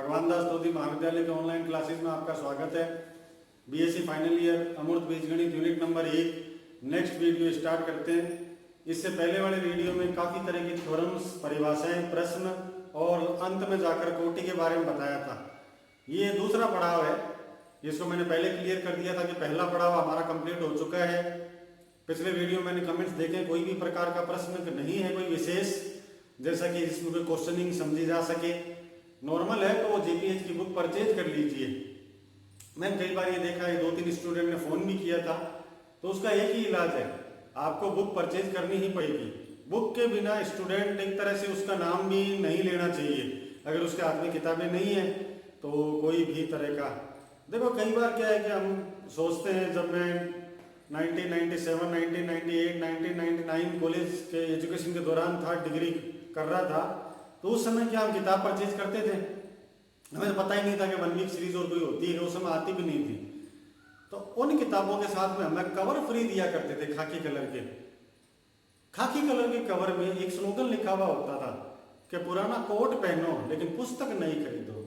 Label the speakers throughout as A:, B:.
A: भगवान दास लोधी महाविद्यालय के ऑनलाइन क्लासेस में आपका स्वागत है। बीएससी फाइनल ईयर अमूर्त बीजगणित unit number 1 next video start करते हैं। इससे पहले वाले वीडियो में काफ़ी तरह की थ्योरम्स, परिभाषाएं, प्रश्न और अंत में जाकर कोटि के बारे में बताया था। ये दूसरा पड़ाव है, जिसको मैंने पहले क्लियर कर दिया था कि पहला पड़ाव हमारा कंप्लीट हो चुका है। पिछले वीडियो मैंने कमेंट्स देखे, कोई भी प्रकार का प्रश्न नहीं है कोई विशेष, जैसा कि जिसमें कोई क्वेश्चनिंग समझी जा सके। नॉर्मल है तो वो जेपीएच की बुक परचेज कर लीजिए। मैंने कई बार ये देखा है, 2-3 स्टूडेंट ने फ़ोन भी किया था, तो उसका एक ही इलाज है, आपको बुक परचेज करनी ही पड़ेगी। बुक के बिना स्टूडेंट एक तरह से उसका नाम भी नहीं लेना चाहिए। अगर उसके हाथ में किताबें नहीं है तो कोई भी तरह का, देखो कई बार क्या है कि हम सोचते हैं, जब मैं 1997, 1998, 1999 कॉलेज के एजुकेशन के दौरान था, डिग्री कर रहा था, तो उस समय क्या हम किताब परचेज करते थे? हमें तो पता ही नहीं था कि 1 वीक सीरीज और कोई होती है, उस समय आती भी नहीं थी। तो उन किताबों के साथ में हमें कवर फ्री दिया करते थे, खाकी कलर के। खाकी कलर के कवर में एक स्लोगन लिखा हुआ होता था कि पुराना कोट पहनो लेकिन पुस्तक नहीं खरीदो।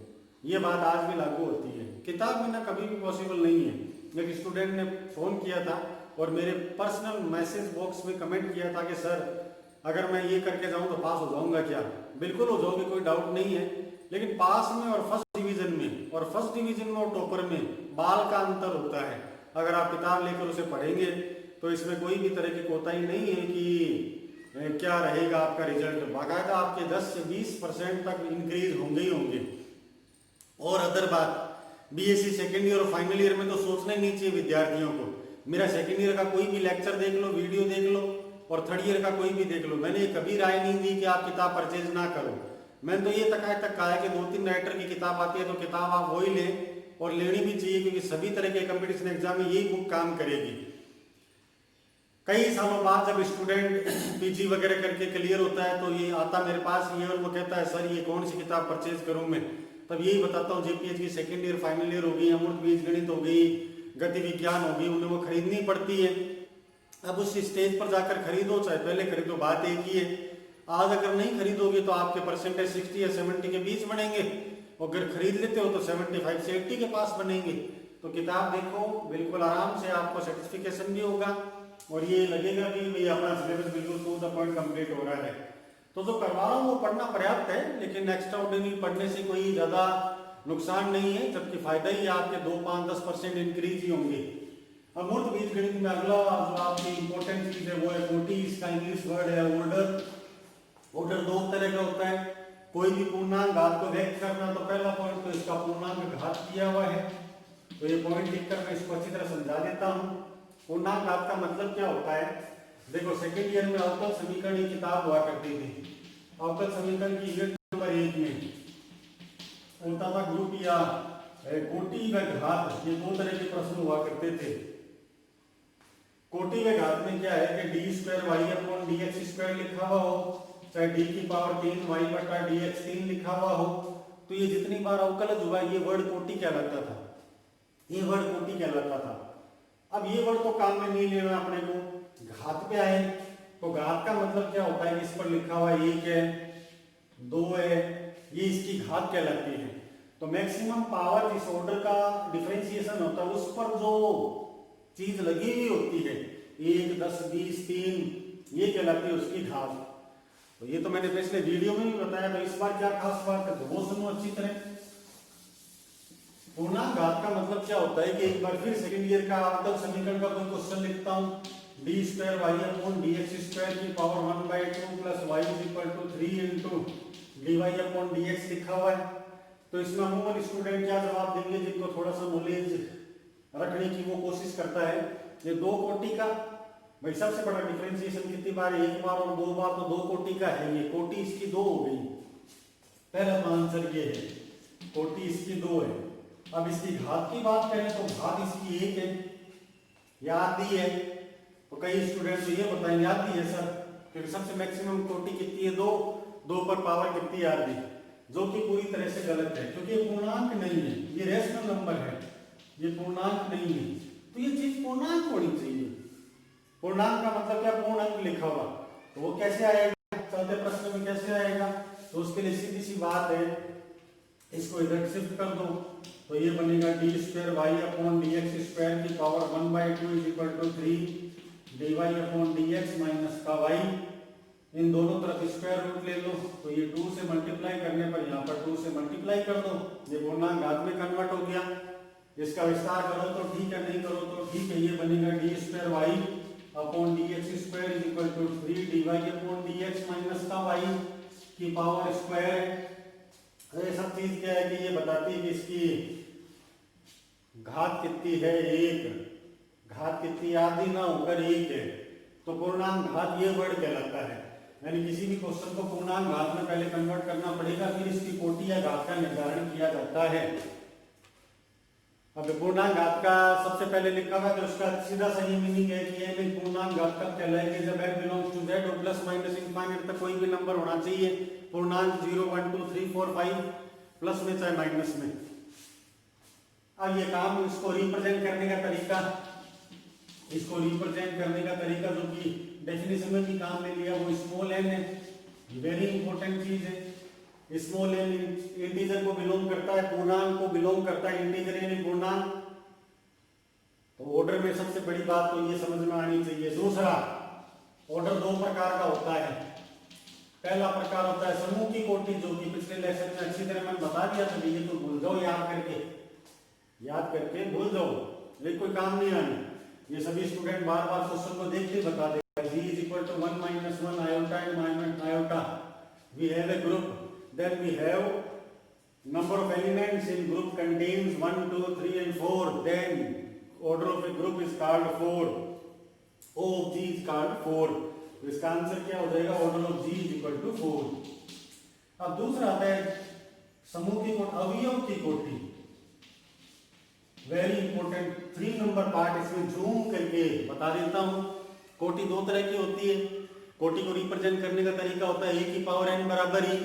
A: ये बात आज भी लागू होती है। किताब बिना कभी भी पॉसिबल नहीं है। एक स्टूडेंट ने फ़ोन किया था और मेरे पर्सनल मैसेज बॉक्स में कमेंट किया था कि सर, अगर मैं ये करके जाऊं तो पास हो जाऊंगा क्या? बिल्कुल हो जाओगे, कोई डाउट नहीं है, लेकिन पास में और फर्स्ट डिवीजन में और टॉपर में बाल का अंतर होता है। अगर आप किताब लेकर उसे पढ़ेंगे तो इसमें कोई भी तरह की कोताही नहीं है कि क्या रहेगा आपका रिजल्ट। बाकायदा आपके 10 से 20% तक इंक्रीज होंगे ही होंगे। और अदर बात, बीएससी सेकेंड ईयर और फाइनल ईयर में तो सोचना ही नहीं चाहिए विद्यार्थियों को। मेरा सेकेंड ईयर का कोई भी लेक्चर देख लो, वीडियो देख लो, और थर्ड ईयर का कोई भी देख लो, मैंने कभी राय नहीं दी कि आप किताब परचेज ना करो। मैंने तो ये तक कहा है कि 2-3 राइटर की किताब आती है तो किताब आप वही लें, और लेनी भी चाहिए, क्योंकि सभी तरह के कंपटीशन एग्जाम में यही बुक काम करेगी। कई सालों बाद जब स्टूडेंट पीजी वगैरह करके क्लियर होता है तो ये आता मेरे पास ये, और वो कहता है सर ये कौन सी किताब परचेज करूं मैं? तब यही बताता हूँ, जेपीएच की सेकेंड ईयर, फाइनल ईयर हो गई, अमूर्त बीजगणित हो गई, गति विज्ञान हो गई, उन्हें वो खरीदनी पड़ती है। अब उस स्टेज पर जाकर खरीदो चाहे पहले खरीदो, बात एक ही है। आज अगर नहीं खरीदोगे तो आपके परसेंटेज 60 या 70 के बीच बनेंगे, और अगर खरीद लेते हो तो 75 से 80 के पास बनेंगे। तो किताब देखो, बिल्कुल आराम से आपको सर्टिफिकेशन भी होगा और ये लगेगा कि भाई अपना सिलेबस बिल्कुल टू द पॉइंट कंप्लीट हो रहा है। तो जो करवा रहा हूँ वो पढ़ना पर्याप्त है, लेकिन एक्स्ट्रा ऑर्डिनरी पढ़ने से कोई ज़्यादा नुकसान नहीं है, जबकि फायदा ही आपके 2-5-10% इंक्रीज ही होंगे। अमूर्त बीजगणित में अगला जो आपकी इंपॉर्टेंट चीज है वो है कोटि। इसका इंग्लिश वर्ड है ऑर्डर। ऑर्डर 2 तरह का होता है। कोई भी पूर्णांक घात को व्यक्त करना, तो पहला पॉइंट तो इसका पूर्णांक घात किया हुआ है, तो ये पॉइंट लिखकर मैं इसको अच्छी तरह समझा देता हूँ। पूर्णांक घात का मतलब क्या होता है? देखो सेकेंड ईयर में अवकल समीकरण की किताब हुआ करती थी। अवकल समीकरण की यूनिट नंबर 1 में होता था ग्रुप या कोटि व घात, ये 2 तरह के प्रश्न हुआ करते थे। कोटि व घात में क्या है कि d2y/dx² लिखा हुआ हो, चाहे d की पावर 3y/dx3 लिखा हुआ हो, तो ये जितनी बार अवकलज हुआ ये वर्ड कोटि कहलाता था। ये वर्ड कोटि कहलाता था। अब ये वर्ड तो काम में नहीं लेना अपने को। घात पे आए तो घात का मतलब क्या होता है? इस पर लिखा हुआ 1 है, 2 है, ये इसकी घात कहलाती है। तो मैक्सिमम पावर जिस ऑर्डर का डिफरेंशिएशन होता है उस पर जो चीज लगी हुई होती है, 1, 10, 20, 3, ये कहलाती है उसकी घात। तो ये तो मैंने पिछले वीडियो में भी बताया, तो इस बार क्या खास बात है तो वो सुनो अच्छी तरह। पूर्णांक घात का मतलब क्या होता है कि एक बार फिर सेकंड ईयर का अवकल समीकरण का कोई क्वेश्चन लिखता हूँ। d2y/dx² की पावर 1/2 प्लस y = 3 dy/dx लिखा हुआ है। तो इसमें अमूमन स्टूडेंट क्या जवाब देंगे? जिनको थोड़ा सा नॉलेज रखने की वो कोशिश करता है। ये 2 कोटि का, भाई सबसे बड़ा डिफरेंशिएशन कितनी बार? 1 बार और 2 बार, तो 2 कोटि का है। ये कोटि इसकी 2 हो गई। पहला तो आंसर ये है, कोटि इसकी 2 है। अब इसकी घात की बात करें तो घात इसकी 1 है, या आधी है। तो कई स्टूडेंट तो ये बताएंगे आधी है सर, क्योंकि सबसे मैक्सिमम कोटि कितनी है? 2 पर पावर कितनी है? आधी, जो कि पूरी तरह से गलत है, क्योंकि ये पूर्णांक नहीं है, ये रेशनल नंबर है, ये पूर्णांक नहीं है। तो ये चीज पूर्णांक होनी चाहिए। पूर्णांक का मतलब क्या? पूर्ण अंक लिखा हुआ, तो वो कैसे आएगा? चौथे प्रश्न में कैसे आएगा? तो उसके लिए सीधी सी बात है, इसको इधर शिफ्ट कर दो तो ये बनेगा D square Y upon D X square की power 1/2 is equal to 3 D Y upon D X minus का वाई। इन दोनों तरफ स्क्वायर रूट ले लो तो ये 2 से मल्टीप्लाई करने पर यहाँ पर 2 से मल्टीप्लाई कर दो, ये पूर्णांक घात में कन्वर्ट हो गया। इसका विस्तार करो तो ठीक है, नहीं करो तो ठीक है। ये बनेगा D square Y upon D X square is equal to 3 D Y upon D X minus का वाई की पावर स्क्वायर है। ये सब चीज क्या है कि ये बताती है कि इसकी घात कितनी है, 1 घात कितनी आधी ना होकर 1 है, तो पूर्णांक घात ये वर्ड कहलाता है। यानी किसी भी क्वेश्चन को पूर्णांक घात में पहले कन्वर्ट करना पड़ेगा, फिर इसकी कोटि या घात का निर्धारण किया जाता है। अब पूर्णांक घात का सबसे पहले लिखा हुआ है, तो उसका सीधा सही मीनिंग है कि ये पूर्णांक घात कब कहलाएगी, जब n बिलोंग्स टू z और प्लस माइनस इनफाइनाइट तक कोई भी नंबर होना चाहिए। पूर्णांक 0 1 2 3 4 5 प्लस में चाहे माइनस में। अब ये काम इसको रिप्रेजेंट करने का तरीका, इसको रिप्रेजेंट करने का तरीका जो कि डेफिनेशन में भी काम में लिया वो स्मॉल n है। वेरी इंपॉर्टेंट चीज है। स्मॉल n इंटीजर को बिलोंग करता है, पूर्णांक को बिलोंग करता है, इंटीजर यानी पूर्णांक। तो ऑर्डर में सबसे बड़ी बात तो ये समझ में आनी चाहिए। दूसरा, ऑर्डर 2 प्रकार का होता है। पहला प्रकार होता है समूह की कोटि, जो कि पिछले लेसन में अच्छी तरह मैंने बता दिया था। ये तो भूल जाओ, याद करके भूल जाओ, ये कोई काम नहीं आनी। ये सभी स्टूडेंट बार बार क्वेश्चन को देखते बता देगा। g is equal to 1 minus 1 iota and minus iota. We have a group. Then we have number of elements in group contains 1 2 3 and 4. Then order of a group is called 4. O of g is called 4. तो इसका answer क्या हो जाएगा, order of g is equal to 4। अब दूसरा आता है समूह की कोटि, अवयव की कोटि। वेरी इंपॉर्टेंट 3 नंबर पार्ट इसमें जूम करके बता देता हूं। कोटि 2 तरह की होती है। कोटि को रिप्रेजेंट करने का तरीका होता है a की पावर n बराबर e,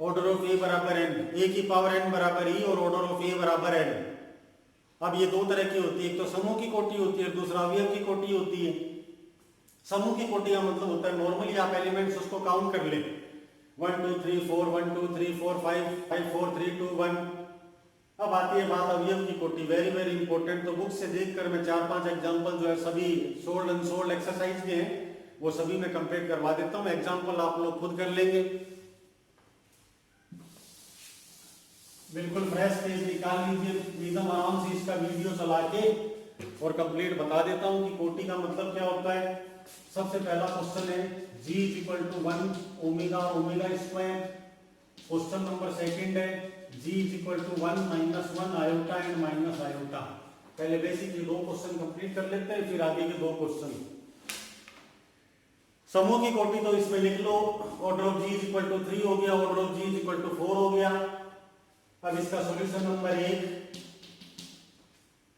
A: ऑर्डर ऑफ a बराबर n, a की पावर n बराबर e और ऑर्डर ऑफ a बराबर n। अब ये 2 तरह की होती है, एक तो समूह की कोटि होती है, दूसरा अवयव की कोटि होती है। समूह की कोटि का मतलब होता है नॉर्मली आप एलिमेंट्स उसको काउंट कर ले, 1 2 3 4 1 2 3 4 5 5 4 3 2 1। अब आती है बात अवयव की कोटि। Very very important. तो बुक से देखकर मैं 4-5 एग्जांपल जो है सभी सोल्ड अनसोल्ड एक्सरसाइज के हैं वो सभी मैं कंप्लीट करवा देता हूं। एग्जांपल आप लोग खुद कर लेंगे। बिल्कुल फ्रेश पेज निकाल लीजिए, एकदम आराम से इसका वीडियो चला के और कंप्लीट बता देता हूं कि कोटि का मतलब क्या होता है। सबसे पहला क्वेश्चन है g is equal to 1 omega omega square. Question number second है g is equal to 1 minus 1 iota and minus iota. पहले बेसिक ये 2 क्वेश्चन कंप्लीट कर लेते हैं, फिर आगे के 2 क्वेश्चन। समूह की कोटि तो इसमें लिख लो, order of g is equal to 3 हो गया, order of g is equal to 4 हो गया। अब इसका solution number 1,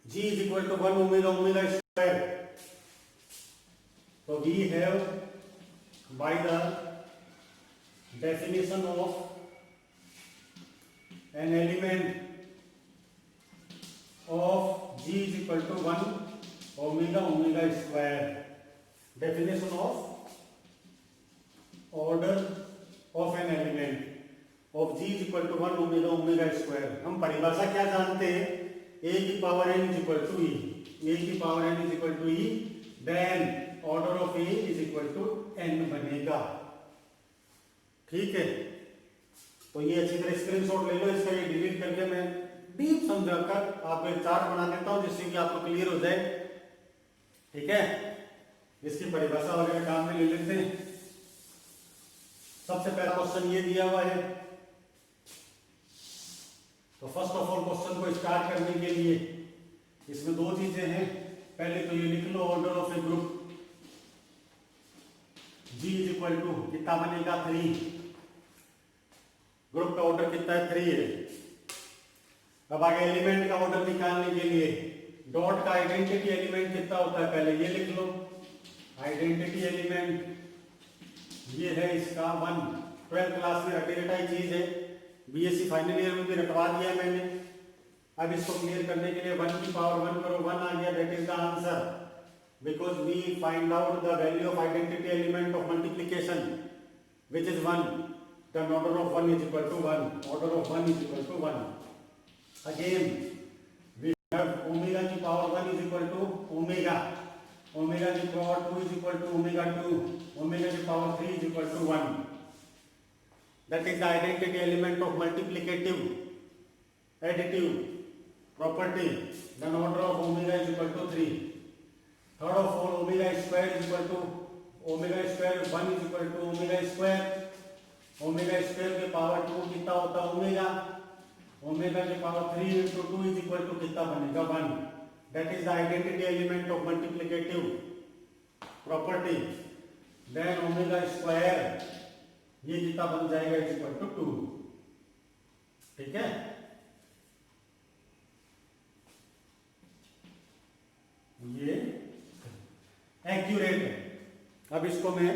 A: g is equal to 1 omega omega square. So we have by the definition of an element of g is equal to 1 omega omega square. Definition of order of an element of g is equal to 1 omega omega square. हम परिभाषा क्या जानते हैं, a की power n is equal to e, a की power n is equal to e, then order of A is equal to n बनेगा। ठीक है, तो ये अच्छी तरह स्क्रीनशॉट ले लो। इसका ये डिलीट करके मैं डीप समझाकर आपको एक चार्ट बना देता हूं जिससे कि आपको क्लियर हो जाए। ठीक है, इसकी परिभाषा वगैरह काम में ले लेते हैं। सबसे पहला क्वेश्चन ये दिया हुआ है, तो फर्स्ट ऑफ ऑल क्वेश्चन को स्टार्ट करने के लिए इसमें 2 चीजें हैं। पहले तो ये लिख लो, order of A group g is equal to कितना बनेगा 3। ग्रुप का ऑर्डर कितना है 3 है। अब आगे एलिमेंट का ऑर्डर निकालने के लिए डॉट का आइडेंटिटी एलिमेंट कितना होता है पहले ये लिख लो। आइडेंटिटी एलिमेंट ये है इसका 1। 12th क्लास में रटी रटाई चीज है, बीएससी फाइनल ईयर में भी रटवा दिया मैंने। अब इसको क्लियर करने के लिए 1 की पावर 1 करो, 1 आ गया, that is the answer. Because we find out the value of identity element of multiplication, which is 1. then order of 1 is equal to 1. Order of 1 is equal to 1. Again, we have omega की power 1 is equal to omega. Omega की power 2 is equal to omega 2. Omega की power 3 is equal to 1. That is the identity element of multiplicative, additive property. Then order of omega is equal to 3. Third of all, omega square is equal to omega square 1 is equal to omega square. Omega square के power 2 कितना होता है omega. Omega के power 3 into 2 is equal to कितना बनेगा 1. That is the identity element of multiplicative property. Then omega square ये कितना बन जाएगा is equal to 2. ठीक है. ये एक्यूरेट है. अब इसको मैं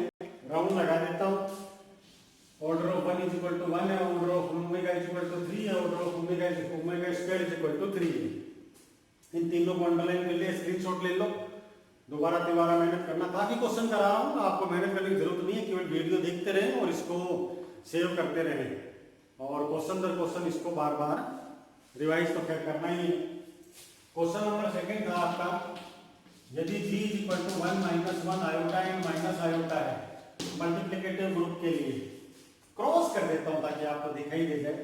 A: राउंड लगा देता हूं. Order of 1 is equal to 1 है. Order of omega is equal to 3 है. Order of omega square is equal to 3 है. इन तीनों को अंडरलाइन कर लिया. स्क्रीनशॉट ले लो. दोबारा मेहनत करना. काफी क्वेश्चन करा रहा हूं, आपको मेहनत करने की जरूरत नहीं है. केवल वीडियो देखते रहें और इसको सेव करते रहें और क्वेश्चन दर क्वेश्चन इसको बार बार रिवाइज तो क्या करना ही है. क्वेश्चन नंबर सेकंड था आपका, यदि g is equal to 1 minus 1 iota and minus iota है मल्टीप्लिकेटिव ग्रुप के लिए. क्रॉस कर देता हूं ताकि आपको दिखाई दे जाए.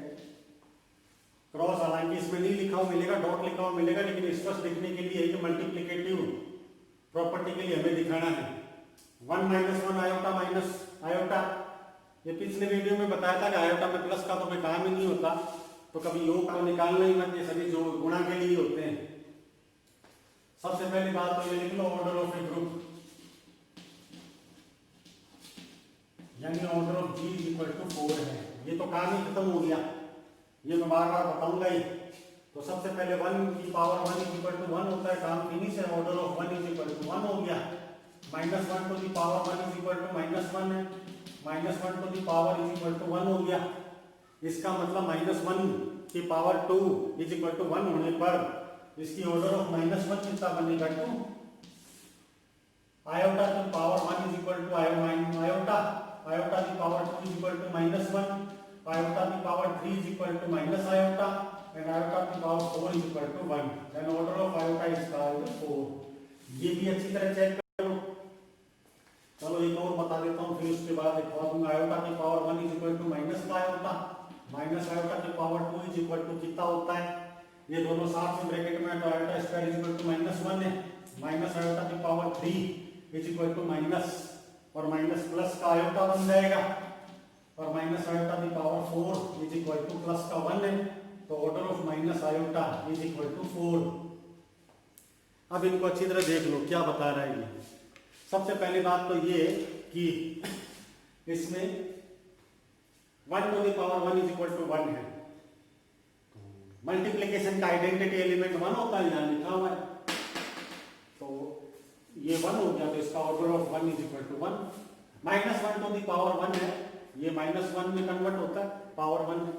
A: क्रॉस हालांकि इसमें नहीं लिखा हुआ मिलेगा, डॉट लिखा हुआ मिलेगा, लेकिन स्पष्ट दिखने के लिए ये मल्टीप्लिकेटिव प्रॉपर्टी के लिए हमें दिखाना है. 1 माइनस 1 आयोटा माइनस आयोटा. ये पिछले वीडियो में बताया था कि आयोटा में प्लस का तो कोई काम ही नहीं होता, तो कभी योग को निकालना ही मत. ये सभी जो गुणा के लिए होते हैं. सबसे पहली बात तो ये लिख लो ऑर्डर ऑफ ए ग्रुप, यानी order of g is equal to 4 है. ये तो काम ही खत्म हो गया, ये मैं बार बार बताऊंगा ही. तो सबसे पहले 1 की पावर 1 इज इक्वल टू 1 होता है, काम फिनिश है. Order of 1 is equal to 1 हो गया. Minus 1 to the power 1 is equal to minus 1 है. Minus 1 to the power is equal to 1 हो गया. इसका मतलब माइनस 1 की पावर 2 इज इक्वल टू 1 होने पर इसकी ऑर्डर ऑफ माइनस 1 कितना बनेगा 2. आयोटा की power 1 is equal to iota. Iota की power 2 is equal to minus 1. Iota की power 3 is equal to minus iota and iota की power 4 is equal to 1. Then order of iota is 4. ये भी अच्छी तरह चेक कर लो. चलो एक और बता देता हूँ, फिर उसके बाद एक और दूंगा. आयोटा की power 1 is equal to minus iota. Minus iota की पावर 2 is equal to कितना होता है, ये दोनों साथ में ब्रैकेट में, तो iota square is equal to minus 1 है. माइनस आयोटा की power 3 is equal to minus और माइनस प्लस का आयोटा बन जाएगा और माइनस आयोटा की power 4 is equal to plus का 1 है. तो order of minus iota is equal to 4. अब इनको अच्छी तरह देख लो क्या बता रहा है ये. सबसे पहली बात तो ये कि इसमें 1 to the power 1 is equal to 1 है. मल्टीप्लिकेशन का आइडेंटिटी एलिमेंट 1 होता है, यहां लिखा हुआ है. तो ये 1 हो गया, तो इसका order of 1 is equal to 1. Minus 1 to the power 1 है, ये माइनस 1 में कन्वर्ट होता है, पावर 1 है.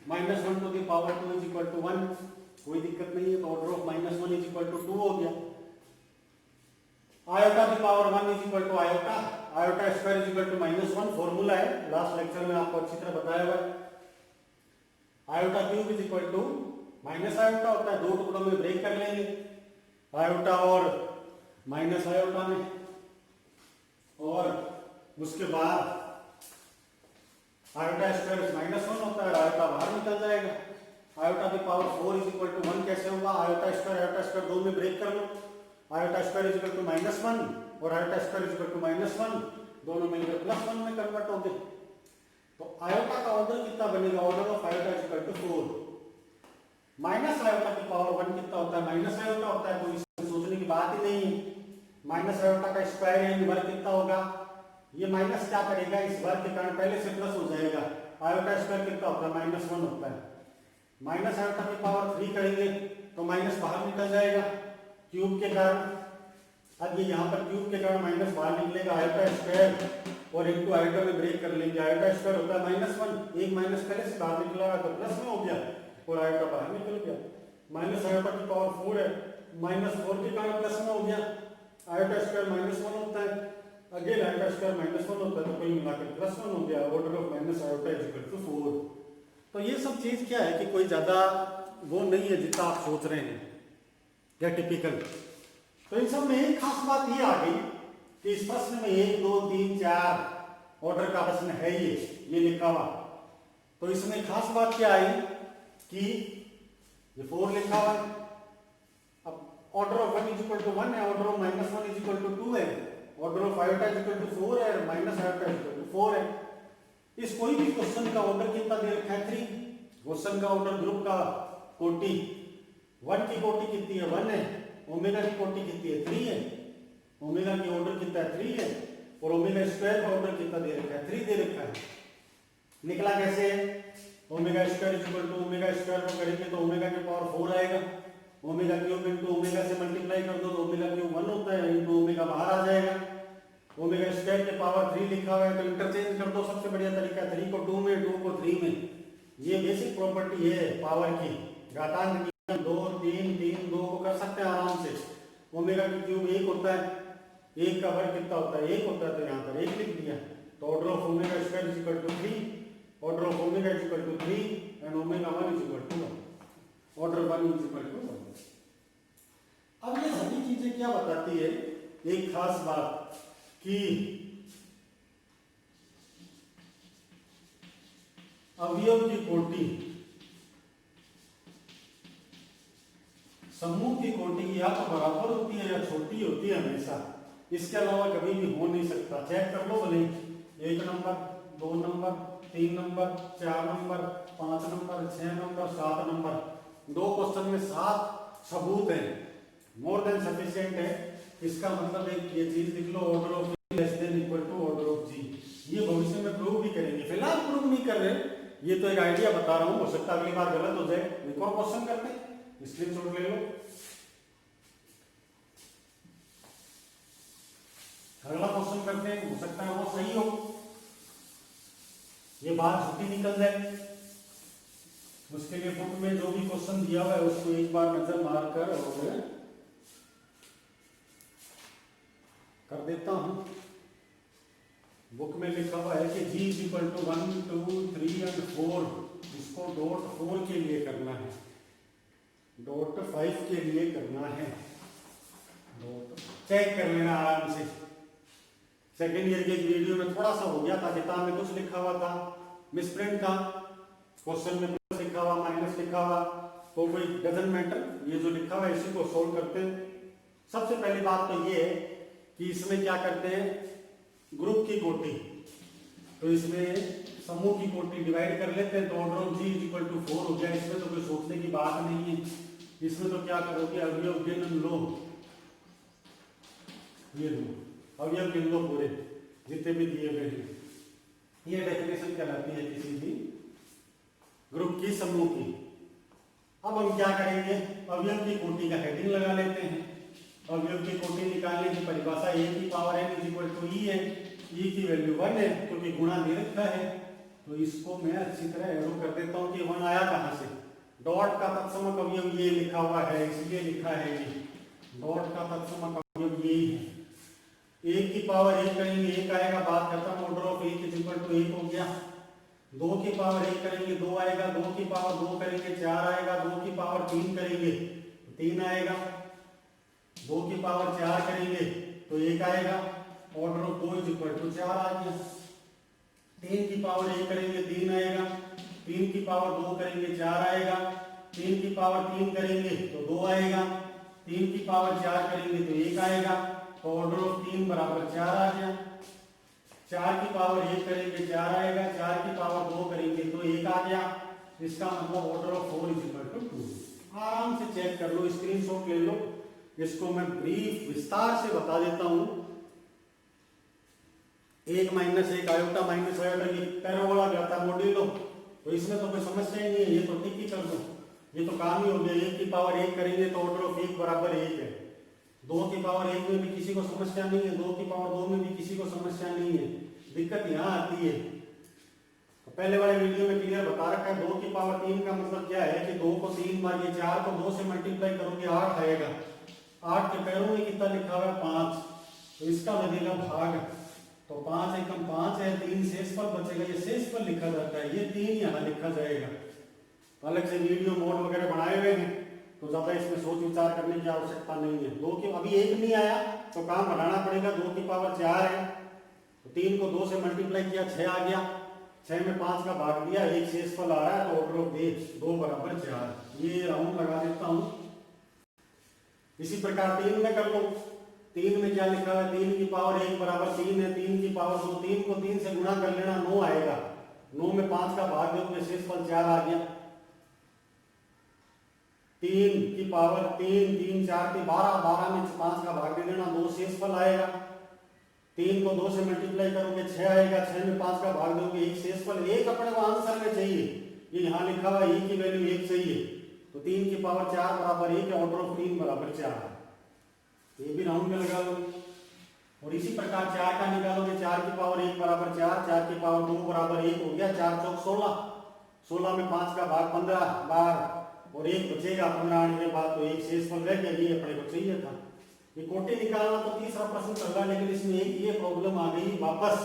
A: Minus 1 to the power 2 is equal to 1. कोई दिक्कत नहीं है, तो order of minus 1 is equal to 2 हो गया. आयोटा की power 1 is equal to iota. Iota square is equal to minus 1 formula है, लास्ट लेक्चर में आपको अच्छी तरह बताया हुआ है. Iota cube is equal to minus iota होता है. दो टुकड़ों में ब्रेक कर लेंगे, आयोटा और माइनस आयोटा में, और उसके बाद आयोटा स्क्वायर माइनस 1 होता है, आयोटा बाहर निकल जाएगा. आयोटा की पावर 4 इज इक्वल टू 1 कैसे होगा, आयोटा स्क्वायर दो में ब्रेक कर लो. Iota square is equal to minus 1 और iota square is equal to minus 1, दोनों मिलकर प्लस 1 में कन्वर्ट होंगे. तो आयोटा का ऑर्डर कितना बनेगा, order of iota is equal to 4. Minus iota की पावर 1 कितना होता है, माइनस आयोटा होता है, तो इसमें सोचने की बात ही नहीं है. माइनस आयोटा का स्क्वायर यानी वर्ग कितना होगा, ये माइनस क्या करेगा, इस वर्ग के कारण पहले से प्लस हो जाएगा. आयोटा स्क्वायर कितना होता है, माइनस 1 होता है. माइनस आयोटा की पावर 3 करेंगे तो माइनस बाहर निकल जाएगा क्यूब के कारण. अब ये यहाँ पर क्यूब के कारण माइनस बाहर निकलेगा. आयोटा स्क्वायर और इनटू आयोटा में ब्रेक कर लेंगे. आयोटा स्क्वायर होता है माइनस 1, एक माइनस पहले से बाहर निकला तो प्लस में हो गया और आयोटा बाहर निकल गया. माइनस आयोटा की पावर 4 है, माइनस 4 के कारण प्लस में हो गया. आयोटा स्क्वायर माइनस 1 होता है, अगेन आयोटा स्क्वायर -1 होता है तो कोई मिलाकर +1 हो गया, order of minus iota is equal to 4। तो ये सब चीज क्या है कि कोई ज्यादा वो नहीं है जितना आप सोच रहे हैं या टिपिकल। तो इन सब में एक खास बात ये आ गई कि इस प्रश्न में 1 2 3 4 ऑर्डर का प्रश्न है, ये लिखा हुआ। तो इसमें खास बात क्या आई कि ये 4 लिखा हुआ है, अब order of 1 is equal to 1 है, order of -1 is equal to 2 है, order of iota is equal to 4 है, minus iota is equal to 4 है। इस कोई भी क्वेश्चन का ऑर्डर कितना दे रखा है 3। क्वेश्चन का ऑर्डर ग्रुप का कोटि 1 की कोटि कितनी है 1 है, ओमेगा की कोटि कितनी है 3 है, ओमेगा की ऑर्डर कितना है 3 है, और ओमेगा स्क्वायर का ऑर्डर कितना दे रखा है 3 दे रखा है। निकला कैसे? Omega square is equal to omega square को करेंगे तो ओमेगा के पावर 4 आएगा, ओमेगा क्यूब इनटू ओमेगा से मल्टीप्लाई कर दो तो ओमेगा क्यूब 1 होता है, इनटू ओमेगा बाहर आ जाएगा। ओमेगा स्क्वायर के पावर 3 लिखा हुआ है तो इंटरचेंज कर दो, सबसे बढ़िया तरीका 3 को 2 में 2 को 3 में। ये बेसिक प्रॉपर्टी है पावर की, घातांक नियम 2 3 3 2 को कर सकते हैं आराम से। ओमेगा की क्यूब 1 होता है, 1 का वर्ग कितना होता है 1 होता है, तो यहाँ पर 1 लिख दिया। तो order of omega square is equal to 3, order of omega is equal to 3 and omega 1 is equal to 1, order 1 is equal to 1। अब ये सभी चीजें क्या बताती है, एक खास बात कि अवयव की कोटि समूह की कोटि या तो बराबर होती है या छोटी होती है हमेशा, इसके अलावा कभी भी हो नहीं सकता। चेक कर लो भले, 1 number 2 number 3 number 4 number 5 number 6 number 7 number, 2 question में 7 सबूत है, मोर देन सफिशिएंट है। इसका मतलब एक ये चीज लिख लो, order of less than equal to order of G. ये भविष्य में प्रूव भी करेंगे, फिलहाल प्रूव नहीं कर रहे, ये तो एक आइडिया बता रहा हूं, हो सकता है अगली बार गलत हो जाए। एक और क्वेश्चन करते हैं, स्क्रीनशॉट ले लो। अगला क्वेश्चन करते हैं, हो सकता है वो सही हो, ये बात झूठी निकल जाए। उसके लिए बुक में जो भी क्वेश्चन दिया हुआ है उसको एक बार नजर मार कर और कर देता हूं। बुक में लिखा हुआ है कि g is equal to 1 2 3 and 4, इसको डॉट 4 के लिए करना है, डॉट 5 के लिए करना है, डॉट चेक कर लेना आराम से। सेकेंड ईयर के वीडियो में थोड़ा सा हो गया था, किताब में कुछ लिखा हुआ था, मिसप्रिंट था, क्वेश्चन में प्लस लिखा हुआ माइनस लिखा हुआ, तो कोई डजंट मैटर, ये जो लिखा हुआ है इसी को सोल्व करते हैं। सबसे पहली बात तो ये है कि इसमें क्या करते हैं, ग्रुप की कोटि, तो इसमें समूह की कोटि डिवाइड कर लेते हैं, तो order of G is equal to 4 हो गया। इसमें तो कोई सोचने की बात नहीं है, इसमें तो क्या करोगे, अवयव गिन लो, ये लो अवयव गिन लो पूरे जितने भी दिए गए हैं। ये डेफिनेशन कहलाती है किसी भी ग्रुप की समूह की। अब हम क्या करेंगे, अवयव की कोटि का हेडिंग लगा लेते हैं। अवयव की कोटि निकालने की परिभाषा a की power n is equal to e है, e की वैल्यू 1 है क्योंकि गुणा दे रखा है, तो इसको मैं अच्छी तरह एरो कर देता हूं कि 1 आया कहां से। डॉट का तत्समक अवयव ये लिखा हुआ है, इसलिए लिखा है ये डॉट का तत्समक अवयव यही है। 1 की पावर 1 करेंगे 1 आएगा, बात खत्म, order of 1 is equal to 1 हो गया। 2 की पावर 1 करेंगे 2 आएगा, 2 की पावर 2 करेंगे 4 आएगा, 2 की पावर 3 करेंगे 3 आएगा, 2 की पावर 4 करेंगे तो 1 आएगा, order of 2 is equal to 4 आ गया। 3 की पावर 1 करेंगे 3 आएगा, 3 की पावर 2 करेंगे 4 आएगा, 3 की पावर 3 करेंगे तो 2 आएगा, 3 की पावर 4 करेंगे तो 1 आएगा, तो ऑर्डर ऑफ 3 बराबर 4 आ गया। 4 की पावर 1 करेंगे 4 आएगा, 4 की पावर 2 करेंगे तो 1 आ गया। इसका मतलब order of 4 is equal to 2। आराम से चेक कर लो, स्क्रीनशॉट ले लो, इसको मैं ब्रीफ विस्तार से बता देता हूं। 1 माइनस 1 आयोटा माइनस आयोटा की पैराबोला जाता मॉड्यूलो, तो इसमें तो कोई समस्या ही नहीं है, ये तो ठीक ही कर दो, ये तो काम ही हो गया। 1 की पावर 1 करेंगे तो ऑर्डर ऑफ 1 बराबर 1 है। 2 की पावर 1 में भी किसी को समस्या नहीं है, 2 की पावर 2 में भी किसी को समस्या नहीं है। दिक्कत यहाँ आती है, तो पहले वाले वीडियो में क्लियर बता रखा है। 2 की पावर 3 का मतलब क्या है कि 2 को 3 बार, ये 4 को 2 से मल्टीप्लाई करोगे 8 आएगा। 8 के पैरों में कितना लिखा हुआ है 5, तो इसका लगेगा भाग। तो 5 एकम 5 है, 3 शेषफल बचेगा, ये शेषफल लिखा जाता है, ये 3 यहाँ लिखा जाएगा। तो अलग से वीडियो मोड वगैरह बनाए हुए हैं, तो ज्यादा इसमें सोच विचार करने की आवश्यकता नहीं है। 2 के अभी 1 नहीं आया तो काम बढ़ाना पड़ेगा, 2 की पावर 4 है, तो 3 को 2 से मल्टीप्लाई किया 6 आ गया, 6 में 5 का भाग दिया, एक शेषफल आ रहा है, तो ऑर्डर ऑफ डे 2 बराबर 4। ये राउंड लगा देता हूँ। इसी प्रकार 3 में कर लो, 3 में क्या लिखा है, 3 की पावर 1 बराबर 3 है, 3 की पावर 2, 3 को 3 से गुणा कर लेना, 9 आएगा, 9 में 5 का भाग दोगे शेषफल 4 आ गया। 3 की पावर 3, 3 4 की 12, 12 में 5 का भाग दे देना, 2 शेषफल आएगा। 3 को 2 से मल्टीप्लाई करोगे 6 आएगा, 6 में 5 का भाग दोगे 1 शेषफल, 1 अपने को आंसर में चाहिए, ये यहाँ लिखा हुआ e की वैल्यू 1 चाहिए, तो 3 की पावर 4 बराबर 1 है, ऑर्डर ऑफ 3 बराबर 4, ये भी राउंड में लगा लो। और इसी प्रकार 4 का निकालोगे, 4 की पावर 1 बराबर 4, 4 की पावर 2 बराबर 1 हो गया, 4 चौक 16, 16 में 5 का भाग 15, 12 और 1 बचेगा, 15 आने के बाद तो एक शेषफल रह गया, ये अपने को चाहिए था। ये कोटि निकालना तो तीसरा प्रश्न चल रहा है, लेकिन इसमें एक ये प्रॉब्लम आ गई वापस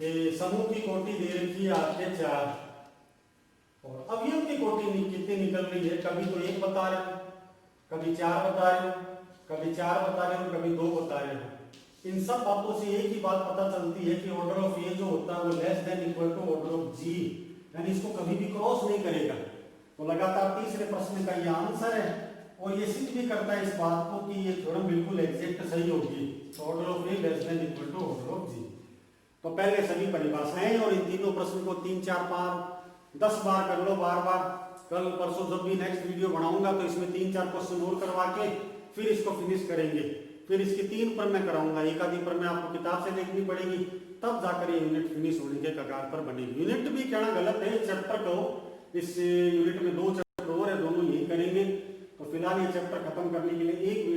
A: कि समूह की कोटि दे रखी है आपके 4 और अवयव की कोटि कितनी निकल रही है, कभी तो 1 बता रहे हो, कभी 4 बता रहे हो, कभी 4 बता रहे हो, कभी 2 बता रहे हो। इन सब बातों से एक ही बात पता चलती है कि ऑर्डर ऑफ ए जो होता है वो less than equal to order of G, यानी इसको कभी भी क्रॉस नहीं करेगा। तो लगातार तीसरे प्रश्न का ये आंसर है, और ये सिद्ध भी करता है इस बात को कि ये थ्योरम बिल्कुल एग्जैक्ट सही होगी। तो order of A less than equal to order of G. तो पहले सभी परिभाषाएं और इन तीनों प्रश्न को 3 4 5 10 बार कर लो, बार बार। कल परसों जब भी नेक्स्ट वीडियो बनाऊंगा तो इसमें 3 4 क्वेश्चन और करवा के फिर इसको फिनिश करेंगे। फिर इसकी 3 पर मैं कराऊंगा, एक आधी पर मैं आपको किताब से देखनी पड़ेगी, तब जाकर ये यूनिट फिनिश होने के कगार पर बनेगी। यूनिट भी कहना गलत है, चैप्टर को, इस यूनिट में 2 चैप्टर और है, दोनों यही करेंगे। तो फिलहाल ये चैप्टर खत्म करने के लिए एक